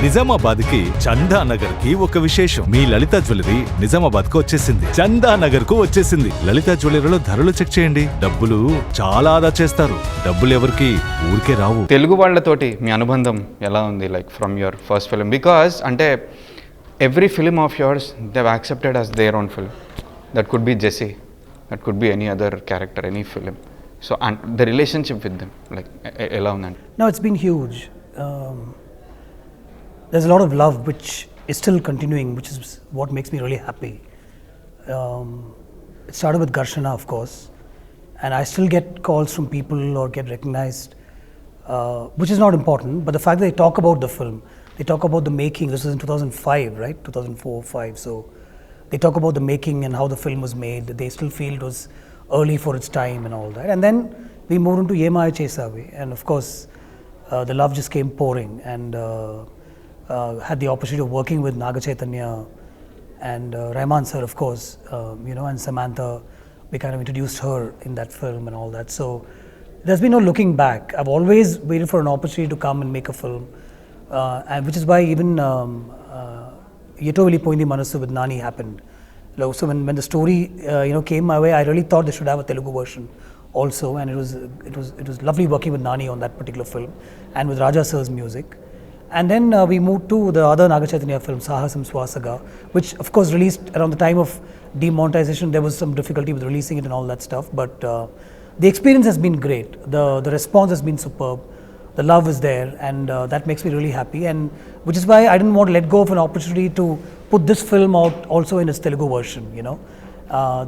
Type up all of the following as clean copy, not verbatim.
నిజామాబాద్ కి చందా నగర్ కి ఒక విశేషం. మీ లలిత జ్యువెలరీ నిజామాబాద్ కు వచ్చేసింది, చందా నగర్ కు వచ్చేసింది. లలిత జ్యువెలరీలో ధరలు చెక్ చేయండి, డబ్బులు చాలా ఆదా చేస్తారు. డబ్బులు ఎవరికి ఊరికే రావు. తెలుగు వాళ్ళతోటి మీ అనుబంధం ఎలా ఉంది, like from your first film? Because అంటే every film of yours they have accepted as their own film. That could be Jessie, that could be any other character, any film. So and the relationship with them like ఎలా ఉందండి? No, it's been huge. There's a lot of love which is still continuing, which is what makes me really happy. It started with Gharshana, of course, and I still get calls from people or get recognized, which is not important, but the fact that they talk about the film, they talk about the making. This was in 2005, right? 2004-5. So they talk about the making and how the film was made. They still feel it was early for its time and all that. And then we moved into Yemaya Chesave, and of course the love just came pouring, and had the opportunity of working with Naga Chaitanya and Rahman sir, of course, and Samantha. We kind of introduced her in that film and all that. So there's been no looking back. I've always waited for an opportunity to come and make a film, and which is why even Yetovili Poindi Manasu with Nani happened. So when the story came my way, I really thought they should have a Telugu version also, and it was lovely working with Nani on that particular film and with Raja sir's music. And then we moved to the other Naga Chaitanya film, Sahasam Swasaga, which of course released around the time of demonetization. There was some difficulty with releasing it and all that stuff, but the experience has been great. The response has been superb. The love is there, and that makes me really happy, and which is why I didn't want to let go of an opportunity to put this film out also in its Telugu version,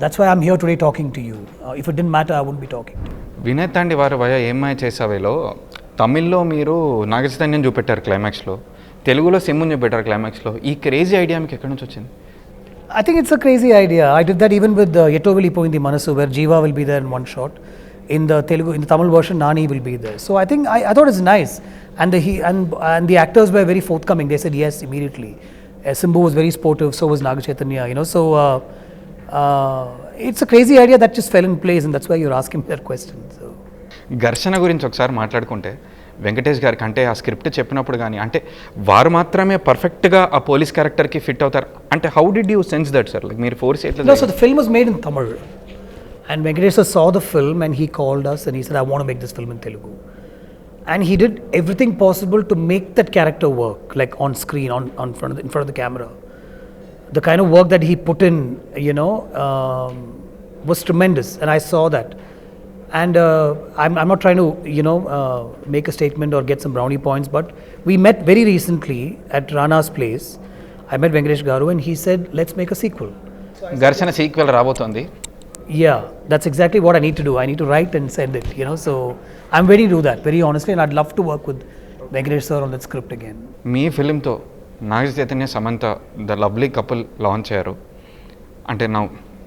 That's why I'm here today talking to you. If it didn't matter, I wouldn't be talking to you. Vinay వారు వయ ఏమై చేసావేలో తమిళ్లో మీరు నాగచైతన్యం చూపెట్టారు క్లైమాక్స్లో, తెలుగులో సిమ్ముని చూపెట్టారు క్లైమాక్స్లో. ఈ క్రేజీ ఐడియా మీకు ఎక్కడి నుంచి వచ్చింది? I think it's a crazy idea. I did that even with Yetovili Poindi Manasu, where Jeeva will be there in one shot. In the Tamil version, Nani will be there. So I think I thought it's nice, and the actors were very forthcoming. They said yes immediately. Simbu was very sportive, so was Naga Chaitanya. So it's a crazy idea that just fell in place, and that's why you're asking me that question. So. ఘర్షణ గురించి ఒకసారి మాట్లాడుకుంటే, వెంకటేష్ గారికి అంటే ఆ script చెప్పినప్పుడు కానీ అంటే వారు మాత్రమే పర్ఫెక్ట్గా ఆ పోలీస్ క్యారెక్టర్కి ఫిట్ అవుతారు అంటే how did you sense that sir? Like మీరు ఫోర్స్ ఎట్లా? No, so the film was made in Tamil, and Venkatesh saw the film and he called us and he said, I want to make this film in Telugu, and he did everything possible to make that character work, like on screen, in front of the camera. The kind of work that he put in, was tremendous, and I saw that. And I'm not trying to, make a statement or get some brownie points, but we met very recently at Rana's place. I met Venkatesh Garu and he said, let's make a sequel. ఘర్షణ sequel రాబోతోంది. Yeah, that's exactly what I need to do. I need to write and send it, So I'm ready to do that, very honestly, and I'd love to work with Venkatesh sir on that script again. మీ ఫిలింతో Naga Chaitanya Samantha the lovely couple launch అయ్యారు. అంటే now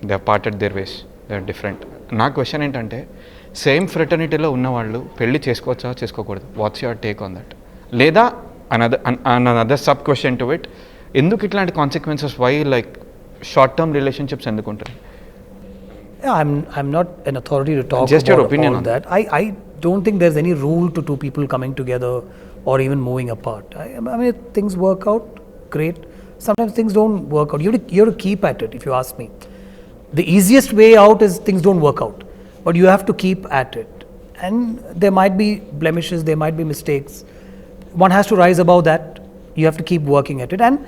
they have parted their ways, they are different. నా question ఏంటంటే, same ఫ్రెటర్నిటీలో ఉన్నవాళ్ళు పెళ్లి చేసుకోవచ్చా చేసుకోకూడదు? What's your take on that? లేదా another sub question to it, ఎందుకు ఇట్లాంటి consequences, why like short term relationships ఎందుకు ఉంటాయి? Yeah, I'm not an authority to talk just about your opinion all on that. I don't think there's any rule to two people coming together or even moving apart. I mean, if things work out, great. Sometimes things don't work out. You have to keep at it, if you ask me. The easiest way out is things don't work out, but you have to keep at it. And there might be blemishes, there might be mistakes. One has to rise above that. You have to keep working at it. And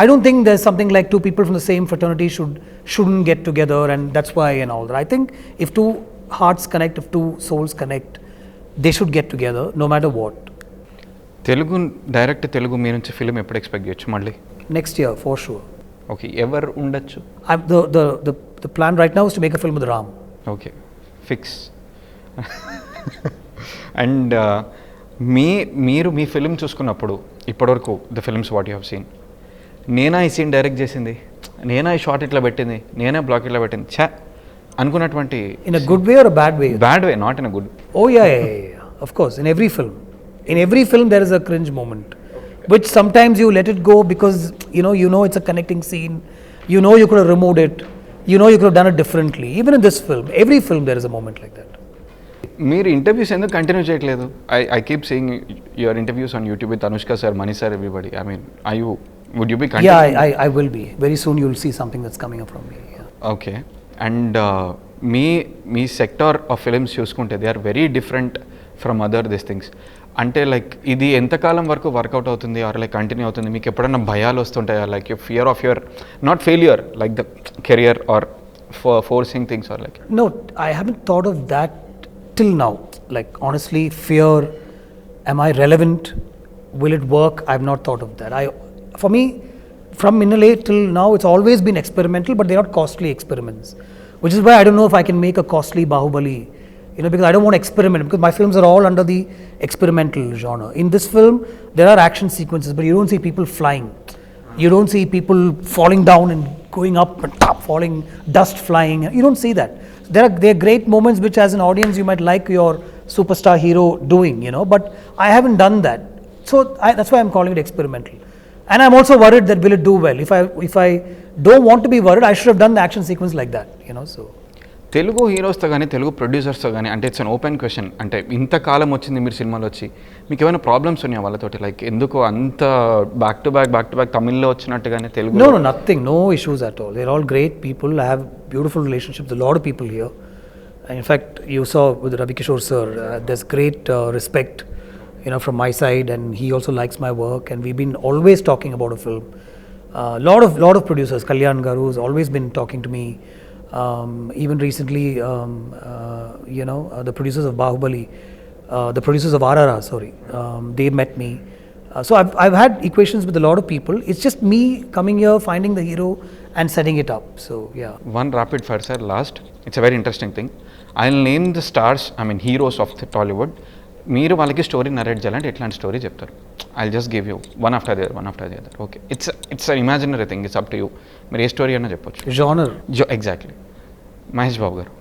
I don't think there's something like two people from the same fraternity shouldn't get together, and that's why and all that. I think if two hearts connect, if two souls connect, they should get together no matter what. Direct Telugu మీ నుంచి film ఎప్పుడు expect చేయొచ్చు మళ్ళీ? Next year for sure. Okay, ఎవరు ఉండొచ్చు? The plan right now is to make a film with Ram. Okay, fix. And మీరు మీ film చూసుకున్నప్పుడు ఇప్పటివరకు the films what you have seen, నేనా ఈ సీన్ డైరెక్ట్ చేసింది, నేనా ఈ షార్ట్ ఇట్లా పెట్టింది, నేనే బ్లాక్ ఇట్లా పెట్టింది అనుకున్నటువంటి? In a good way or a bad way? Bad way, not in a good. Oh yeah. Of course, in every film there is a cringe moment, which sometimes you let it go because you know it's a connecting scene. You could have removed it. You could have done it differently. Even in this film, every film there is a moment like that. మీరు interviews ఎందుకు continue చేయట్లేదు? I keep seeing your interviews on YouTube with Anushka sir, money sir, everybody. I mean would you be continuing? Yeah, I will be. Very soon you'll see something that's coming up from me. Yeah. Okay. And మీ sector of films చూసుకుంటే they are very different from other this things. అంటే like ఇది ఎంతకాలం వరకు work out అవుతుంది are like continue అవుతుంది? మీకు ఎప్పుడైనా భయాలు వస్తుంటాయా? Like fear of your not failure like the career or forcing things or like? No, I haven't thought of that till now. Like honestly, fear, am I relevant? Will it work? I've not thought of that. For me, from Minnale till now, it's always been experimental, but they're not costly experiments. Which is why I don't know if I can make a costly Bahubali, because I don't want to experiment, because my films are all under the experimental genre. In this film, there are action sequences, but you don't see people flying. You don't see people falling down and going up and top, falling, dust flying. You don't see that. There are great moments which as an audience you might like your superstar hero doing, but I haven't done that. So that's why I'm calling it experimental. And I'm also worried that will it do well? If I don't want to be worried, I should have done the action sequence like that, so. Telugu హీరోస్తో కానీ తెలుగు ప్రొడ్యూసర్స్తో కానీ, అంటే it's an open question, అంటే ఇంతకాలం వచ్చింది మీరు సినిమాలో వచ్చి, మీకు ఏమైనా ప్రాబ్లమ్స్ ఉన్నాయా వాళ్ళతోటి? లైక్ ఎందుకు అంత బ్యాక్ టు బ్యాక్ తమిళ్లో వచ్చినట్టుగానే Telugu? No, nothing, no issues at all. They're all great people. I have beautiful relationships with a lot of people here. In fact, you saw with Ravi Kishore sir, there's great respect, from my side, and he also likes my work, and we've been always talking about a film. Lot of producers, Kalyan Garu has always been talking to me. Even recently, the producers of Bahubali, the producers of RRR, they met me. So I've had equations with a lot of people. It's just me coming here, finding the hero, and setting it up. So yeah. One rapid fire, sir. Last, it's a very interesting thing. I'll name the stars, heroes of the Tollywood. మీరు వాళ్ళకి story narrate చేయాలంటే ఎట్లాంటి story చెప్తారు? I just give you one after the other. Okay, it's an imaginary thing, it's up to you. మీరు ఏ story అయినా చెప్పొచ్చు. Genre. Exactly. Mahesh Babu గారు,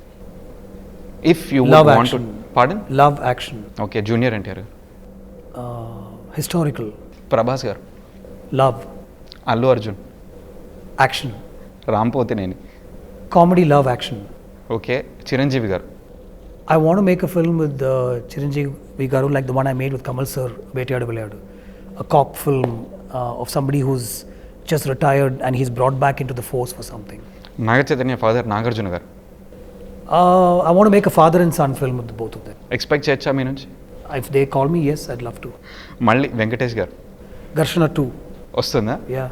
if you Love want to action. Pardon? Love action. Okay. Junior NTR గారు? Historical. Prabhas గారు? Love. Allu Arjun? Action. Ram Pothineni? Comedy, love, action. Okay. Chiranjeevi గారు? I want to make a film with Chiranjeevi Garu like the one I made with Kamal sir, Vetiyadu Vilayadu. A cop film of somebody who's just retired and he's brought back into the force for something. Naga Chaitanya father Nagarjuna గారు? I want to make a father and son film with both of them. Expect చేయొచ్చా మీ నుంచి? If they call me, yes, I'd love to. మళ్ళీ వెంకటేష్ గారు? Gharshana-2. వస్తుందా? Yeah.